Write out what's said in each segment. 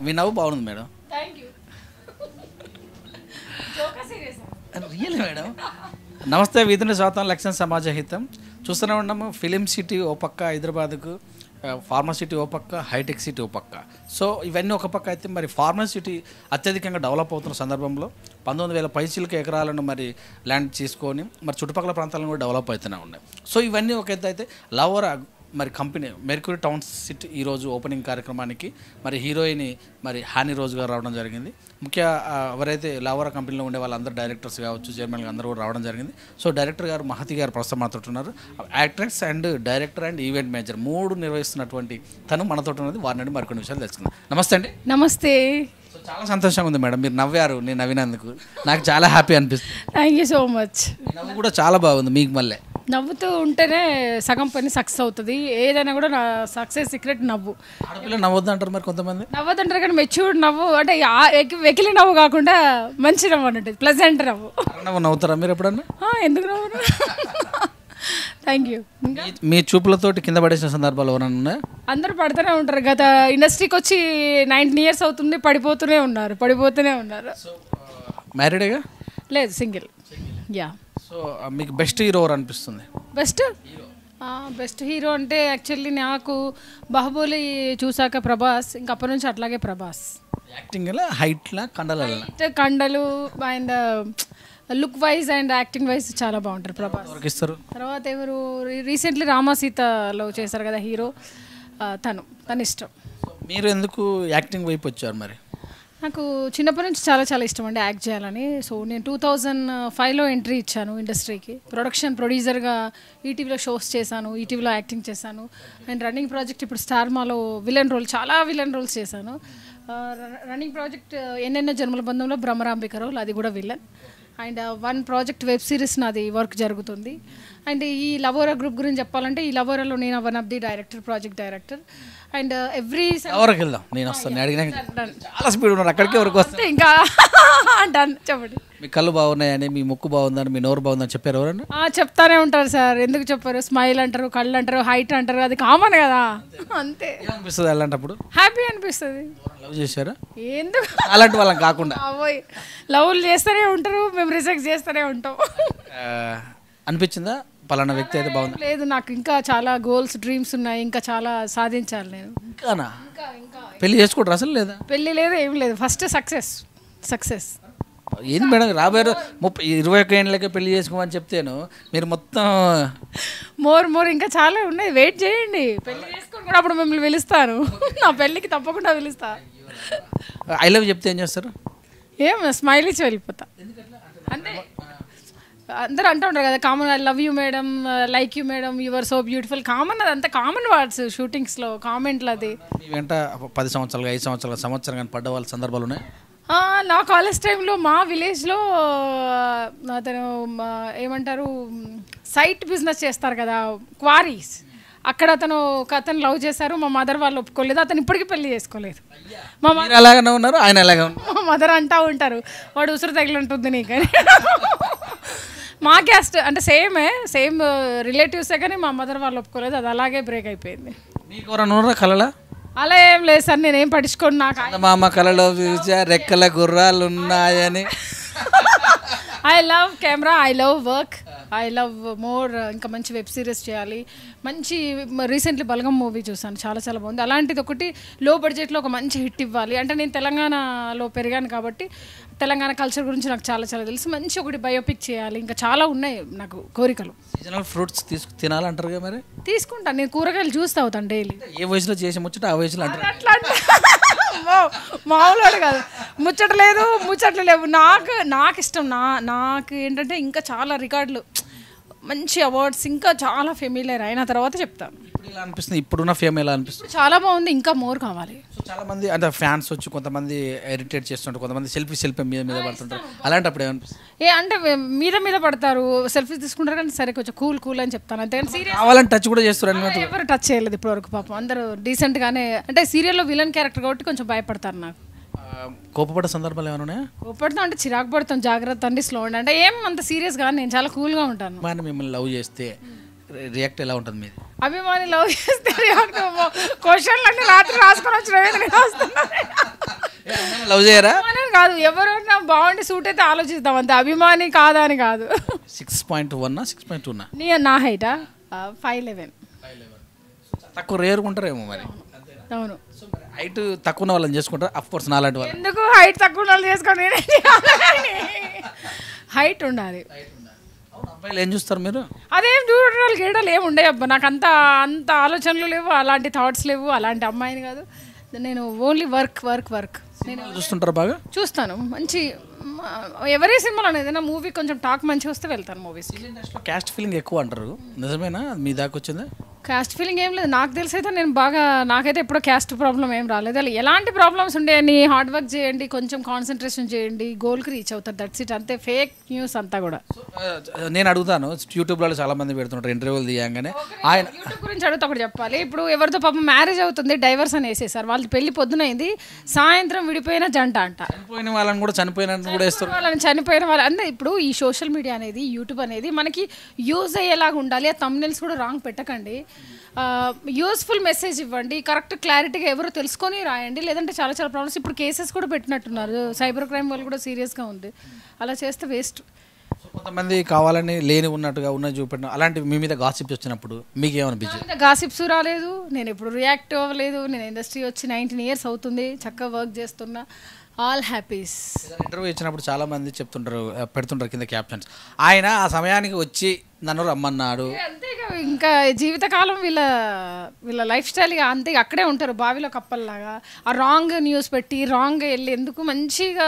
మీ నవ్వు బాగుంది madam. Real madam. నమస్తే, వీధిని స్వాతం లక్ష్యం సమాజహితం చూస్తూనే ఉన్నాము. ఫిలిం సిటీ ఓ పక్క, హైదరాబాద్కు ఫార్మసిటీ ఓ పక్క, హైటెక్ సిటీ ఓ పక్క. సో ఇవన్నీ ఒక పక్క అయితే మరి ఫార్మసిటీ అత్యధికంగా డెవలప్ అవుతున్న సందర్భంలో 19,000 పైసలకి ఎకరాలను మరి ల్యాండ్ తీసుకొని మరి చుట్టుపక్కల ప్రాంతాలను కూడా డెవలప్ అవుతూనే ఉన్నాయి. సో ఇవన్నీ ఒక ఎత్తు అయితే లవోరా మరి కంపెనీ మెర్క్యూరీ టౌన్ సిటీ ఈరోజు ఓపెనింగ్ కార్యక్రమానికి మరి హీరోయిన్ మరి హాని రోజు గారు రావడం జరిగింది. ముఖ్య ఎవరైతే లవోరా కంపెనీలో ఉండే వాళ్ళందరూ డైరెక్టర్స్ కావచ్చు, చైర్మన్గా అందరూ కూడా రావడం జరిగింది. సో డైరెక్టర్ గారు మహతి గారు ప్రస్తుతం మాట్లాడుతున్నారు. Actress and director and event manager 3 నిర్వహిస్తున్నటువంటి తను మనతో ఉన్నది. వారి నుండి మరికొన్ని విషయాలు తెలుసుకుందాం. నమస్తే అండి. నమస్తే. సో చాలా సంతోషంగా ఉంది మేడం, మీరు నవ్వారు. నేను నవ్వినందుకు నాకు చాలా హ్యాపీ అనిపిస్తుంది. Thank you so much. నవ్వు కూడా చాలా బాగుంది మీకు. మళ్ళీ నవ్వుతూ ఉంటేనే సగం పని సక్సెస్ అవుతుంది. ఏదైనా కూడా నా సక్సెస్ సీక్రెట్ నవ్వు. ఆడపిల్ల నవ్వద్దు అంటారు మరి కొంతమంది. నవ్వదంటారు కానీ మెచ్యూర్డ్ నవ్వు అంటే వెకిలి నవ్వు కాకుండా మంచి నవ్వు అన్నట్టు, ప్లెజెంట్ నవ్వు. నవ్వుతారా మీరు ఎప్పుడన్నా? ఎందుకు నవ్వు? Thank you. మీ చూపులతోటి కింద పడేసిన సందర్భాలు ఎవరైనా ఉన్నాయా? అందరూ పడుతూనే ఉంటారు. గత ఇండస్ట్రీకి వచ్చి 19 years అవుతుంది, పడిపోతూనే ఉన్నారు. మ్యారీడేగా? లేదు, సింగిల్. యా. సో మీకు బెస్ట్ హీరో ఎవరు అనిపిస్తుంది? బెస్ట్ హీరో అంటే యాక్చువల్లీ నాకు బాహుబలి చూసాక ప్రభాస్, ఇంకా అప్పటి నుంచి అట్లాగే ప్రభాస్. యాక్టింగ్ హైట్లా కండలు and look wise and acting wise చాలా బాగుంటారు ప్రభాస్. తర్వాత ఎవరు రీసెంట్లీ రామాసీతలో చేశారు కదా హీరో, తన ఇష్టం. మీరు ఎందుకు యాక్టింగ్ వైపు వచ్చారు మరి? నాకు చిన్నప్పటి నుంచి చాలా చాలా ఇష్టం అండి యాక్ట్ చేయాలని. సో నేను 2005లో ఎంట్రీ ఇచ్చాను ఇండస్ట్రీకి. ప్రొడ్యూసర్గా ఈటీవీలో షోస్ చేశాను, ఈటీవీలో యాక్టింగ్ చేశాను. అండ్ రన్నింగ్ ప్రాజెక్ట్ ఇప్పుడు స్టార్ మాలో చాలా విలన్ రోల్స్ చేశాను. రన్నింగ్ ప్రాజెక్ట్ ఎన్నెన్నో జన్మల బంధంలో బ్రహ్మరాంబిక రోల్, అది కూడా villain. And 1 project web series నాది వర్క్ జరుగుతుంది. అండ్ ఈ లవోరా గ్రూప్ గురించి చెప్పాలంటే ఈ లవోరాలో నేను 1 of the project director. And every నేను చాలా స్పీడ్ ఉన్నారు అక్కడికి వరకు వస్తే ఇంకా డన్. చెప్పండి. మీ కళ్ళు బాగున్నాయని, మీ ముక్కు బాగుందని, మీ నోరు బాగుందని చెప్పారు ఎవరన్నా? చెప్తానే ఉంటారు సార్, ఎందుకు చెప్పారు? స్మైల్ అంటారు, కళ్ళు అంటారు, హైట్ అంటారు, అది కామన్ కదా. అంతే అనిపిస్తుంది. అలాంటప్పుడు హ్యాపీ అనిపిస్తుంది. లవ్ చేశారా? ఎందుకు అలాంటి వాళ్ళని కాకుండా లవ్లు చేస్తూనే ఉంటారు, మేము రిజెక్ట్ చేస్తూనే ఉంటాం. అనిపించిందా పలానా వ్యక్తి అయితే బాగుంది? లేదు, నాకు ఇంకా చాలా గోల్స్, డ్రీమ్స్ ఉన్నాయి, ఇంకా చాలా సాధించాలి నేను. ఇంకానా? పెళ్లి చేసుకుంటారు అసలు? లేదా పెళ్లి లేదు, ఏం లేదు. First success. ఏంది మేడం, రాబోయే 21 ఏళ్ళకే పెళ్లి చేసుకోమని చెప్తాను, మీరు మొత్తం మోర్ ఇంకా చాలా ఉన్నాయి. వెయిట్ చేయండి, పెళ్లి చేసుకొని కూడా అప్పుడు మిమ్మల్ని పిలుస్తాను. నా పెళ్ళికి తప్పకుండా పిలుస్తా. ఐ లవ్ చెప్తే ఏం చేస్తారు? ఏం స్మైల్ ఇచ్చి వెళ్ళిపోతా. అంటే అందరూ అంటూ ఉంటారు కదా common, I love you madam, like you madam, you are so beautiful. Common, అది అంత కామన్ వర్డ్స్ షూటింగ్స్లో, కామెంట్లు. అది మీ వెంట 10 సంవత్సరాలు 5 సంవత్సరాలు సంవత్సరం కానీ పడ్డ వాళ్ళ సందర్భాలు ఉన్నాయి? నా కాలేజ్ టైంలో మా విలేజ్లో అతను ఏమంటారు సైట్ బిజినెస్ చేస్తారు కదా, క్వారీస్, అక్కడ అతను లవ్ చేశారు. మా మదర్ వాళ్ళు ఒప్పుకోలేదు, అతను ఇప్పటికీ పెళ్లి చేసుకోలేదు. మా అలాగనే ఉన్నారు, ఆయన అలాగే ఉన్నారు. మా మదర్ అంటూ ఉంటారు, వాడు ఉసురు తగిలింటుంది నీకని. మా క్యాస్ట్ అంటే సేమ్ రిలేటివ్సే, కానీ మా మదర్ వాళ్ళు ఒప్పుకోలేదు, అది అలాగే బ్రేక్ అయిపోయింది. మీకు ఎవరన్నా కళలా? అలా ఏం లేదు సార్, నేనేం పట్టించుకోండి. నాకు మా అమ్మ కళలో రెక్కల గుర్రాలు ఉన్నాయని. I love camera, I love work, I love more. ఇంకా మంచి వెబ్ సిరీస్ చేయాలి. మంచి రీసెంట్లీ బలగం మూవీ చూసాను, చాలా చాలా బాగుంది. అలాంటిది ఒకటి లో బడ్జెట్లో ఒక మంచి హిట్ ఇవ్వాలి. అంటే నేను తెలంగాణలో పెరిగాను కాబట్టి తెలంగాణ కల్చర్ గురించి నాకు చాలా చాలా తెలుసు. మంచి ఒకటి బయోపిక్ చేయాలి. ఇంకా చాలా ఉన్నాయి నాకు కోరికలు. సీజనల్ ఫ్రూట్స్ తినాలంటారు కదా, మరి తీసుకుంటాను. నేను కూరగాయలు చూస్తూ అవుతాను డైలీ. ఏ వయసులో చేసి ముచ్చట ఆ వయసులో అంటారు. అట్లా మామూలు కాదు, ముచ్చట్లు లేవు. నాకు ఇష్టం. నాకు ఏంటంటే ఇంకా చాలా రికార్డులు, మంచి అవార్డ్స్, ఇంకా చాలా ఫెమిలియర్ అయిన తర్వాత చెప్తాను. ఇలా అనిపిస్తుంది, ఇప్పుడున్న ఫేమ్ ఎలా అనిపిస్తుంది? చాలా బాగుంది, ఇంకా మోర్ కావాలి. చాలా మంది అంటే ఫ్యాన్స్ వచ్చి కొంతమంది ఇరిటేట్ చేస్తుంటారు, కొంతమంది సెల్ఫీ మీద పడుతుంటారు. అలాంటప్పుడు ఏమనిపిస్తుంది? అంటే మీద పడతారు, సెల్ఫీస్ తీసుకుంటారు, కానీ సరే కొంచెం కూల్ అని చెప్తాను. అంతేగాని సీరియల్ కావాలని టచ్ కూడా చేస్తారు. ఎవరు టచ్ చేయలేదు ఇప్పటివరకు పాపం. అందరూ డీసెంట్ గానే. అంటే సీరియల్లో విలన్ క్యారెక్టర్ కాబట్టి కొంచెం భయపడతారు. నాకు కోపపడే సందర్భాలు ఏమైనా ఉన్నాయా? కోపడతాం అంటే చిరాకు పడతాం, జాగ్రత్త అండి, స్లో అండి, అంటే ఏం అంత సీరియస్ గా, నేను చాలా కూల్గా ఉంటాను. మరి మిమ్మల్ని లవ్ చేస్తే రియాక్ట్ ఎలా ఉంటుంది మీది? అభిమాని లవ్ చేస్తే రియాక్ట్ క్వశ్చన్లు అన్నీ రాత్రి రాసుకొని వచ్చిన లవ్ చేయరా? అభిమానం కాదు, ఎవరైనా బాగుండి సూట్ అయితే ఆలోచిస్తాం అంతే, అభిమాని కాదా అని కాదు. 6.1 6.2 నా హైటా 5'11". తక్కువ రేరుగా ఉంటారేమో మరి. అవును. హైట్ తక్కువ ఉన్న వాళ్ళని చేసుకుంటారు అఫ్ కోర్స్ నాలాంటి వాళ్ళు. ఎందుకు హైట్ తక్కువ ఉన్న వాళ్ళు చేసుకొని హైట్ ఉండాలి. అబ్బాయిలు ఏం చూస్తారు మీరు? అదేం చూడడానికి గీడలు ఏమి ఉండే అబ్బా, నాకు అంత ఆలోచనలు లేవు, అలాంటి థాట్స్ లేవు, అలాంటి అమ్మాయిని కాదు నేను. Only work work work. నేను చూస్తుంటారు బాగా? చూస్తాను. మంచి ఎవరి సినిమాలో ఏదైనా మూవీ కొంచెం టాక్ మంచిగా వస్తే వెళ్తాను మూవీస్. క్యాస్ట్ ఫీలింగ్ ఎక్కువ అంటారు, నిజమేనా? మీ దాకా వచ్చిందా? క్యాస్ట్ ఫీలింగ్ ఏం లేదు నాకు తెలిసి అయితే. నేను బాగా, నాకైతే ఎప్పుడో క్యాస్ట్ ప్రాబ్లం ఏం రాలేదు. అలా ఎలాంటి ప్రాబ్లమ్స్ ఉండేయని, హార్డ్ వర్క్ చేయండి, కొంచెం కాన్సన్ట్రేషన్ చేయండి, గోల్కి రీచ్ అవుతారు, దట్స్ ఇట్. అంతే. ఫేక్ న్యూస్ అంతా కూడా. నేను అడుగుతాను, యూట్యూబ్లో చాలా మంది పెడుతుంటారు ఇంటర్వ్యూలు తీయంగానే. ఆయన యూట్యూబ్ గురించి అడుగుతా ఒకటి చెప్పాలి. ఇప్పుడు ఎవరితో పాపం మ్యారేజ్ అవుతుంది, డైవర్స్ అని వేసేసారు, వాళ్ళది పెళ్లి పొద్దునైంది, సాయంత్రం విడిపోయిన జంట అంట. చనిపోయిన వాళ్ళని కూడా చనిపోయినట్టు కూడా వేస్తారు. వాళ్ళని చనిపోయిన వాళ్ళు అంటే ఇప్పుడు ఈ సోషల్ మీడియా అనేది, యూట్యూబ్ అనేది మనకి యూజ్ అయ్యేలాగా ఉండాలి. ఆ థంబ్నెయిల్స్ కూడా రాంగ్ పెట్టకండి, యూస్ఫుల్ మెసేజ్ ఇవ్వండి, కరెక్ట్ క్లారిటీగా ఎవరో తెలుసుకొని రాయండి. లేదంటే చాలా చాలా ప్రాబ్లమ్స్. ఇప్పుడు కేసెస్ కూడా పెట్టినట్టున్నారు, సైబర్ క్రైమ్ వాళ్ళు కూడా సీరియస్గా ఉంది. అలా చేస్తే వేస్ట్. కొంతమంది కావాలని లేని ఉన్నట్టుగా ఉన్నది చూపెట్టడం, అలాంటి మీ మీద గాసిప్స్ వచ్చినప్పుడు మీకు ఏమనిపించింది? గాసిప్స్ రాలేదు, నేను ఎప్పుడు రియాక్ట్ అవ్వలేదు. నేను ఇండస్ట్రీ వచ్చి 19 years అవుతుంది, చక్కగా వర్క్ చేస్తున్నా, ఆల్ హ్యాపీస్. ఇంటర్వ్యూ ఇచ్చినప్పుడు చాలా మంది చెప్తుంటారు, పెడుతుంటారు కింద క్యాప్షన్స్, ఆయన ఆ సమయానికి వచ్చి నన్ను రమ్మన్నాడు. అంతేగా, ఇంకా జీవితకాలం వీళ్ళ లైఫ్ స్టైల్గా అంతే, అక్కడే ఉంటారు బావిలో కప్పల్లాగా. ఆ రాంగ్ న్యూస్ పెట్టి రాంగ్గా వెళ్ళి ఎందుకు? మంచిగా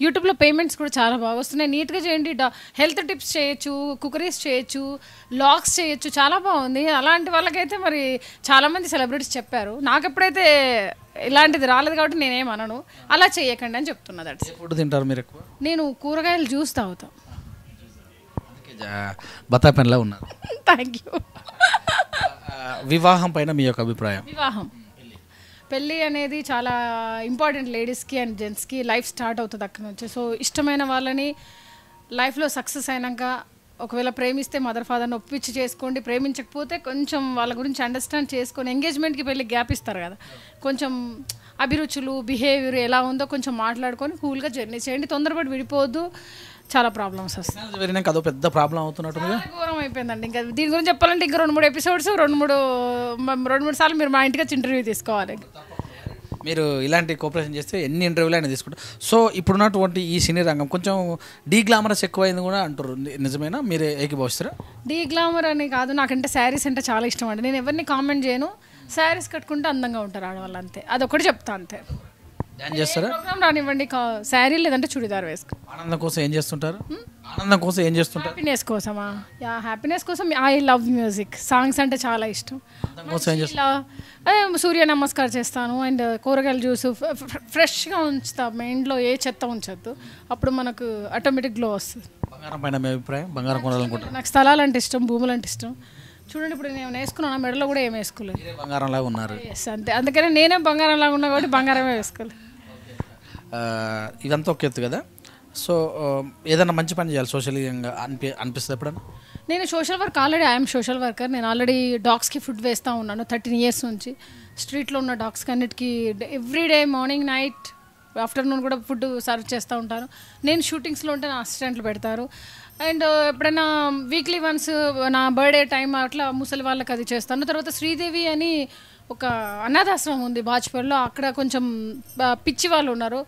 యూట్యూబ్లో పేమెంట్స్ కూడా చాలా బాగా వస్తున్నాయి, నీట్గా చేయండి. హెల్త్ టిప్స్ చేయొచ్చు, కుకరీస్ చేయొచ్చు, లాగ్స్ చేయొచ్చు, చాలా బాగుంది. అలాంటి వాళ్ళకైతే మరి చాలామంది సెలబ్రిటీస్ చెప్పారు. నాకు ఎప్పుడైతే ఇలాంటిది రాలేదు కాబట్టి నేనేమనను, అలా చేయకండి అని చెప్తున్నా. దట్స్. ఫుడ్ తింటారు మీరు ఎక్కువ? నేను కూరగాయలు జ్యూస్ తాగుతాను. బతాపెన్లా ఉన్నారు. Thank you. వివాహం పైన మీ యొక్క అభిప్రాయం? వివాహం, పెళ్ళి అనేది చాలా ఇంపార్టెంట్ లేడీస్కి అండ్ జెంట్స్కి. లైఫ్ స్టార్ట్ అవుతుంది అక్కడ నుంచి. సో ఇష్టమైన వాళ్ళని లైఫ్లో సక్సెస్ అయినాక, ఒకవేళ ప్రేమిస్తే మదర్ ఫాదర్ని ఒప్పించి చేసుకోండి, ప్రేమించకపోతే కొంచెం వాళ్ళ గురించి అండర్స్టాండ్ చేసుకొని, ఎంగేజ్మెంట్కి పెళ్ళి గ్యాప్ ఇస్తారు కదా, కొంచెం అభిరుచులు, బిహేవియర్ ఎలా ఉందో కొంచెం మాట్లాడుకొని కూల్గా జర్నీ చేయండి. తొందరపడి విడిపోవద్దు, చాలా ప్రాబ్లమ్స్ వస్తాయి. వెళ్ళినాక అదో పెద్ద ప్రాబ్లం అవుతున్నట్టుగా ఘోరం అయిపోయిందండి. ఇంకా దీని గురించి చెప్పాలంటే ఇంకా 2-3 ఎపిసోడ్స్, 2-3 సార్లు మీరు మా ఇంటికి వచ్చి ఇంటర్వ్యూ తీసుకోవాలి. మీరు ఇలాంటి కోఆపరేషన్ చేస్తే ఎన్ని ఇంటర్వ్యూలు అయినా తీసుకుంటారు. సో ఇప్పుడున్నటువంటి ఈ సినీ రంగం కొంచెం డీగ్లామరస్ ఎక్కువైంది కూడా అంటారు, నిజమేనా? మీరే ఏకీభవిస్తారా? డీగ్లామర్ అని కాదు, నాకంటే శారీస్ అంటే చాలా ఇష్టం అండి. నేను ఎవరిని కామెంట్ చేయను, శారీస్ కట్టుకుంటే అందంగా ఉంటారు ఆడవాళ్ళు, అంతే. అదొకటి చెప్తా, అంతే. డ్యాన్స్ చేస్తారా? ప్రోగ్రామ్ రానివ్వండి, శారీ లేదంటే చుడిదార్ వేసుకో. ఆనందం కోసం ఏం చేస్తుంటారు? ఆనందం కోసం ఏం చేస్తుంటారు? హ్యాపీనెస్ కోసమా? హ్యాపీనెస్ కోసం ఐ లవ్ మ్యూజిక్, సాంగ్స్ అంటే చాలా ఇష్టం. సూర్య నమస్కారం చేస్తాను, అండ్ కూరగాయల జ్యూస్ ఫ్రెష్గా ఉంచుతా, మైండ్లో ఏ చెత్త ఉంచద్దు, అప్పుడు మనకు ఆటోమేటిక్ గ్లో వస్తుంది. బంగారం పైన మీ అభిప్రాయం? బంగారం కొనాలనుకుంటారు? నాకు స్థలాలు అంటే ఇష్టం, భూములు అంటే ఇష్టం. చూడండి, ఇప్పుడు నేను వేసుకున్నాను, మెడలో కూడా ఏం వేసుకోలేదు, బంగారం లాగా ఉన్నారు. ఎస్, అంతే. అందుకని నేనే బంగారం లాగా ఉన్నా కాబట్టి బంగారమే వేసుకోలేదు. ఇదంతా ఒక ఎత్తు కదా. సో ఏదైనా మంచి పని చేయాలి సోషల్గా అనిపిస్తుంది ఎప్పుడన్నా? నేను social work, already I'm social worker. నేను ఆల్రెడీ డాగ్స్కి ఫుడ్ వేస్తూ ఉన్నాను 13 years నుంచి. స్ట్రీట్లో ఉన్న డాగ్స్కి అన్నిటికీ ఎవ్రీడే మార్నింగ్ నైట్ ఆఫ్టర్నూన్ కూడా ఫుడ్ సర్వ్ చేస్తూ ఉంటాను. నేను షూటింగ్స్లో ఉంటే నా అసిస్టెంట్లు పెడతారు. అండ్ ఎప్పుడైనా వీక్లీ వన్స్ నా బర్త్డే టైం అట్లా ముసలి వాళ్ళకి అది చేస్తాను. తర్వాత శ్రీదేవి అని ఒక అనాథాశ్రమం ఉంది బాజ్పేయిలో, అక్కడ కొంచెం పిచ్చి వాళ్ళు ఉన్నారు,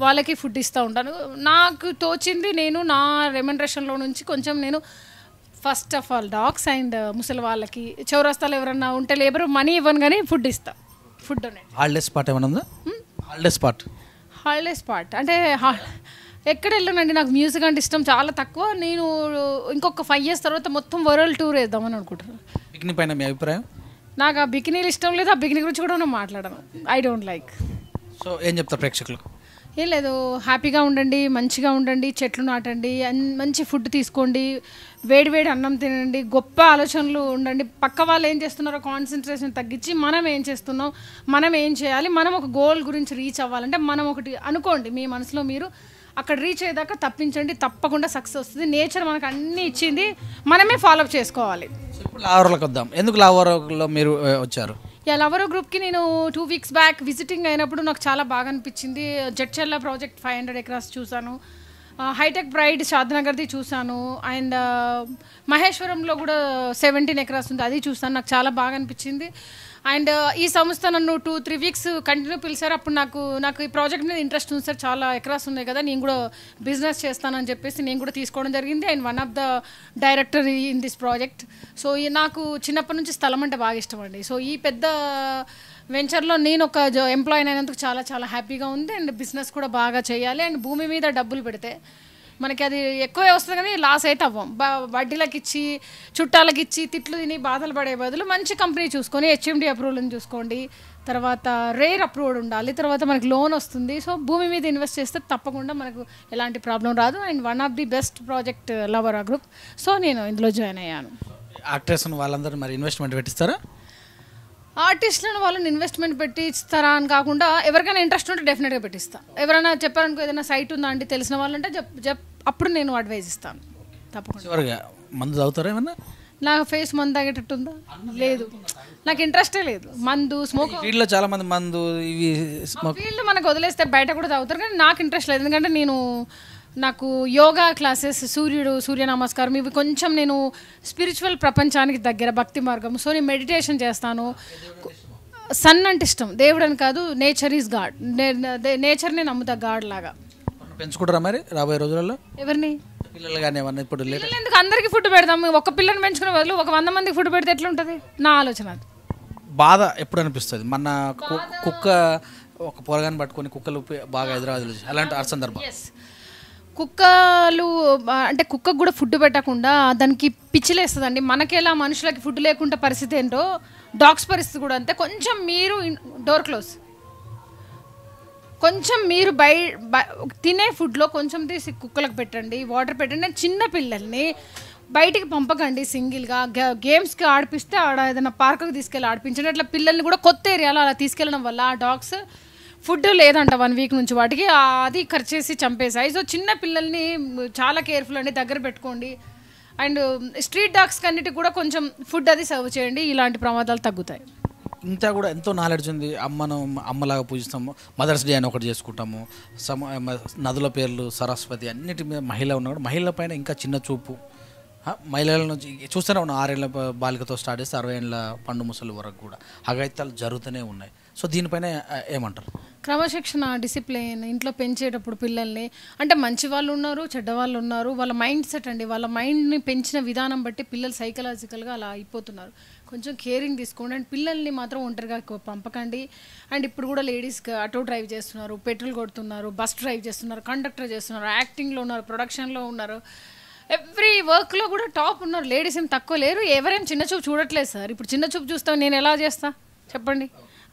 వాళ్ళకి ఫుడ్ ఇస్తూ ఉంటాను. నాకు తోచింది నేను నా రెమ్యునరేషన్లో నుంచి కొంచెం నేను first of all dogs and ముసలి వాళ్ళకి, చౌరస్తాలు ఎవరన్నా ఉంటే లేబర్ మనీ ఇవ్వను కానీ ఫుడ్ ఇస్తా. ఫుడ్ అనేది హాలిడే స్పాట్ ఏమైనా ఉందా? హాలిడే స్పాట్ అంటే ఎక్కడ వెళ్ళానండి. నాకు మ్యూజిక్ అంటే ఇష్టం చాలా తక్కువ. నేను ఇంకొక 5 years తర్వాత మొత్తం వరల్డ్ టూర్ వేద్దామని అనుకుంటున్నాను. బికినీ పైన మీ అభిప్రాయం? నాకు ఆ బికినీలు ఇష్టం లేదు, ఆ బికినీ గురించి కూడా నేను మాట్లాడను. I don't like. సో ఏం చెప్తారు ప్రేక్షకులకు? ఏం లేదు, హ్యాపీగా ఉండండి, మంచిగా ఉండండి, చెట్లు నాటండి, మంచి ఫుడ్ తీసుకోండి, వేడివేడి అన్నం తినండి, గొప్ప ఆలోచనలు ఉండండి. పక్క వాళ్ళు ఏం చేస్తున్నారో కాన్సన్ట్రేషన్ తగ్గించి మనం ఏం చేస్తున్నాం, మనం ఏం చేయాలి, మనం ఒక గోల్ గురించి రీచ్ అవ్వాలంటే మనం ఒకటి అనుకోండి మీ మనసులో, మీరు అక్కడ రీచ్ అయ్యేదాకా తప్పించండి, తప్పకుండా సక్సెస్ వస్తుంది. నేచర్ మనకు అన్నీ ఇచ్చింది, మనమే ఫాలోఅప్ చేసుకోవాలి. ఇప్పుడు లావోరాలకు వద్దాం. ఎందుకు లావోరాలో మీరు వచ్చారు? లవరో గ్రూప్కి నేను 2 వీక్స్ బ్యాక్ విజిటింగ్ అయినప్పుడు నాకు చాలా బాగా అనిపించింది. జడ్చర్ల ప్రాజెక్ట్ 500 ఎకరాస్ చూశాను, హైటెక్ బ్రైడ్ షాద్నగర్ది చూశాను, అండ్ మహేశ్వరంలో కూడా 17 ఎకరాస్ ఉంది, అది చూసాను. నాకు చాలా బాగా అనిపించింది. అండ్ ఈ సంస్థ నన్ను 2-3 వీక్స్ కంటిన్యూ పిలిచారు. అప్పుడు నాకు ఈ ప్రాజెక్ట్ మీద ఇంట్రెస్ట్ ఉంది సార్, చాలా ఎకరాస్ ఉన్నాయి కదా, నేను కూడా బిజినెస్ చేస్తానని చెప్పేసి నేను కూడా తీసుకోవడం జరిగింది. And one of the director in this project. So నాకు చిన్నప్పటి నుంచి స్థలం అంటే బాగా ఇష్టం అండి. సో ఈ పెద్ద వెంచర్లో నేను ఒక ఎంప్లాయీ అయినందుకు చాలా చాలా హ్యాపీగా ఉంది. అండ్ బిజినెస్ కూడా బాగా చేయాలి. అండ్ భూమి మీద డబ్బులు పెడితే మనకి అది ఎక్కువే వస్తుంది కానీ లాస్ అయితే అవ్వం. వడ్డీలకు ఇచ్చి చుట్టాలకు ఇచ్చి తిట్లు తిని బాధలు పడే బదులు మంచి కంపెనీ చూసుకొని హెచ్ఎండి అప్రూవల్ని చూసుకోండి, తర్వాత రేర్ అప్రూవ్డ్ ఉండాలి, తర్వాత మనకి లోన్ వస్తుంది. సో భూమి మీద ఇన్వెస్ట్ చేస్తే తప్పకుండా మనకు ఎలాంటి ప్రాబ్లం రాదు. And one of the best project లవరా గ్రూప్. సో నేను ఇందులో జాయిన్ అయ్యాను. యాక్టర్స్ వాళ్ళందరూ మరి ఇన్వెస్ట్మెంట్ పెట్టిస్తారా? ఆర్టిస్టులను వాళ్ళని ఇన్వెస్ట్మెంట్ పెట్టి ఇస్తారా అని కాకుండా ఎవరికైనా ఇంట్రెస్ట్ ఉంటే డెఫినెట్గా పెట్టిస్తా. ఎవరైనా చెప్పారనుకో ఏదైనా సైట్ ఉందా అంటే తెలిసిన వాళ్ళంటే అప్పుడు నేను అడ్వైజ్ ఇస్తాను తప్పకుండా. మందు తాగుతారా ఏమన్నా? నా ఫేస్ మందు తాగేటట్టు ఉందా? లేదు, నాకు ఇంట్రెస్టే లేదు మందు స్మోక్. ఫీల్డ్లో చాలా మంది మందు ఇవి ఫీల్డ్ మనకు వదిలేస్తే బయట కూడా తాగుతారు కానీ నాకు ఇంట్రెస్ట్ లేదు. ఎందుకంటే నాకు యోగా క్లాసెస్, సూర్య నమస్కారం, ఇవి కొంచెం నేను స్పిరిచువల్ ప్రపంచానికి దగ్గర భక్తి మార్గం. సో నేను మెడిటేషన్ చేస్తాను. సన్ అంటే ఇష్టం, దేవుడు అని కాదు, నేచర్ ఈజ్ గాడ్. నేచర్ని నమ్ముతా గాడ్ లాగా. పెంచుకుంటారా మరి రాబోయే రోజులలో? ఎవరిని? పిల్లలు కానీ ఏమన్నా ఇప్పుడు ఎందుకు అందరికీ ఫుడ్ పెడతాం? ఒక పిల్లని పెంచుకునే బదులు 100 మందికి ఫుడ్ పెడితే ఎట్లుంటుంది? నా ఆలోచన అది. బాధ ఎప్పుడు అనిపిస్తుంది? మన కుక్క ఒక పొరగాన్ని పట్టుకొని కుక్కలు బాగా హైదరాబాద్లో అలాంటి సందర్భం. కుక్కలు అంటే కుక్కకు కూడా ఫుడ్ పెట్టకుండా దానికి పిచ్చిలేస్తుందండి. మనకెలా మనుషులకి ఫుడ్ లేకుండా పరిస్థితి ఏంటో డాగ్స్ పరిస్థితి కూడా అంతే. కొంచెం మీరు డోర్ క్లోజ్, కొంచెం మీరు తినే ఫుడ్లో కొంచెం తీసి కుక్కలకు పెట్టండి, వాటర్ పెట్టండి. చిన్న పిల్లల్ని బయటికి పంపకండి సింగిల్గా. గేమ్స్కి ఆడిపిస్తే ఏదైనా పార్కుకి తీసుకెళ్ళి ఆడిపించండి. అట్లా పిల్లల్ని కూడా కొత్త ఏరియాలో అలా తీసుకెళ్ళడం వల్ల ఆ డాగ్స్ ఫుడ్ లేదంట 1 వీక్ నుంచి వాటికి, అది ఖర్చేసి చంపేసాయి. సో చిన్న పిల్లల్ని చాలా కేర్ఫుల్ అండి, దగ్గర పెట్టుకోండి. అండ్ స్ట్రీట్ డాగ్స్ అన్నిటికి కూడా కొంచెం ఫుడ్ అది సర్వ్ చేయండి, ఇలాంటి ప్రమాదాలు తగ్గుతాయి. ఇంకా కూడా ఎంతో నాలెడ్జ్ ఉంది. అమ్మలాగా పూజిస్తాము, మదర్స్ డే అని ఒకటి చేసుకుంటాము, నదుల పేర్లు సరస్వతి, అన్నిటి మీద మహిళ ఉన్నాడు. మహిళల పైన ఇంకా చిన్న చూపు. మహిళల నుంచి చూస్తూనే ఉన్నాం, 6 ఏళ్ళ బాలికతో స్టార్ట్ చేస్తే 60 ఏళ్ళ పండు ముసలి వరకు కూడా అఘాయిత్యాలు జరుగుతూనే ఉన్నాయి. సో దీనిపైన ఏమంటారు? క్రమశిక్షణ, డిసిప్లిన్ ఇంట్లో పెంచేటప్పుడు పిల్లల్ని, అంటే మంచి వాళ్ళు ఉన్నారు, చెడ్డ వాళ్ళు ఉన్నారు. వాళ్ళ మైండ్ సెట్ అండి, వాళ్ళ మైండ్ని పెంచిన విధానం బట్టి పిల్లలు సైకలాజికల్గా అలా అయిపోతున్నారు. కొంచెం కేరింగ్ తీసుకోండి. అండ్ పిల్లల్ని మాత్రం ఒంటరిగా పంపకండి. అండ్ ఇప్పుడు కూడా లేడీస్కి ఆటో డ్రైవ్ చేస్తున్నారు, పెట్రోల్ కొడుతున్నారు, బస్ డ్రైవ్ చేస్తున్నారు, కండక్టర్ చేస్తున్నారు, యాక్టింగ్లో ఉన్నారు, ప్రొడక్షన్లో ఉన్నారు, ఎవ్రీ వర్క్లో కూడా టాప్ ఉన్నారు. లేడీస్ ఏం తక్కువ లేరు. ఎవరేం చిన్న చూపు చూడట్లేదు సార్. ఇప్పుడు చిన్న చూపు చూస్తాం, నేను ఎలా చేస్తా చెప్పండి?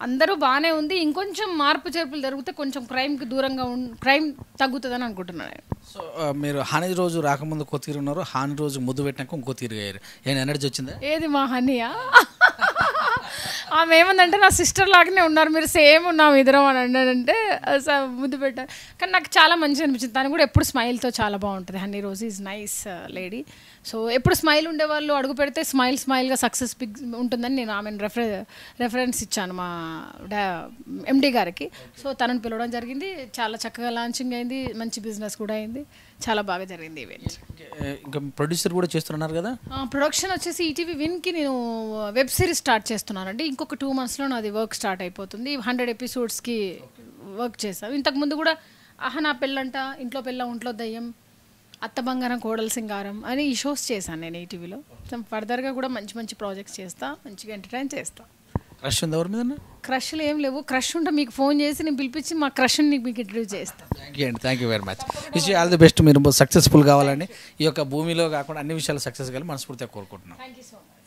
అందరూ బాగానే ఉంది. ఇంకొంచెం మార్పు చేర్పులు జరిగితే కొంచెం క్రైమ్కి దూరంగా క్రైమ్ తగ్గుతుందని అనుకుంటున్నాను. సో మీరు హాని రోజు రాకముందు కొత్త తీరు ఉన్నారు, హాని రోజు ముద్దు పెట్టినాక ఇంకో తీరుగా అయ్యారు. ఏమైనా ఎనర్జీ వచ్చిందా? ఏది మా హనీయా? ఆమె ఏమందంటే నా సిస్టర్ లాగానే ఉన్నారు, మీరు సేమ్ ఉన్నాం ఇద్దరం అని అన్నాడంటే ముద్దు పెట్టారు. కానీ నాకు చాలా మంచిగా అనిపించింది. తను కూడా ఎప్పుడు స్మైల్తో చాలా బాగుంటుంది. హనీ రోజు ఈజ్ నైస్ లేడీ. సో ఎప్పుడు స్మైల్ ఉండేవాళ్ళు అడుగు పెడితే స్మైల్గా సక్సెస్ బిగ్ ఉంటుందని నేను ఆమెను రెఫరెన్స్ ఇచ్చాను మా ఎండి గారికి. సో తనను పిలవడం జరిగింది. చాలా చక్కగా లాంచింగ్ అయింది, మంచి బిజినెస్ కూడా అయింది, చాలా బాగా జరిగింది ఈవెంట్. ఇంకా ప్రొడ్యూసర్ కూడా చేస్తున్నారు కదా? ప్రొడక్షన్ వచ్చేసి ఈటీవీ విన్కి నేను వెబ్ సిరీస్ స్టార్ట్ చేస్తున్నానండి. ఇంకొక 2 monthsలో నాది వర్క్ స్టార్ట్ అయిపోతుంది. 100 ఎపిసోడ్స్కి వర్క్ చేశాను. ఇంతకుముందు కూడా నా పెళ్ళంట, ఇంట్లో పెళ్ళ, ఒంట్లో దయ్యం, అత్త బంగారం, కోడల సింగారం అని ఈ షోస్ చేశాను నేను ఈటీవీలో. ఫర్దర్గా కూడా మంచి మంచి ప్రాజెక్ట్స్ చేస్తా, మంచిగా ఎంటర్టైన్ చేస్తా. క్రష్ ఉంది ఎవరి మీద? క్రష్లు ఏం లేవు. క్రష్ ఉంటే మీకు ఫోన్ చేసి నేను పిలిపించి మా క్రష్ని మీకు ఇంట్రడ్యూస్ చేస్తాను. Thank you very much. Wish you all the best. మీరు సక్సెస్ఫుల్ కావాలని, ఈ యొక్క భూమిలో కాకుండా అన్ని విషయాలు సక్సెస్ కావాలి మనస్ఫూర్తిగా కోరుకుంటున్నాను.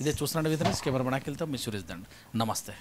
ఇదే చూస్తున్నాడు విధంగా కెమెరా బనాకిల్తో మీ సురేష్ దండ్. నమస్తే.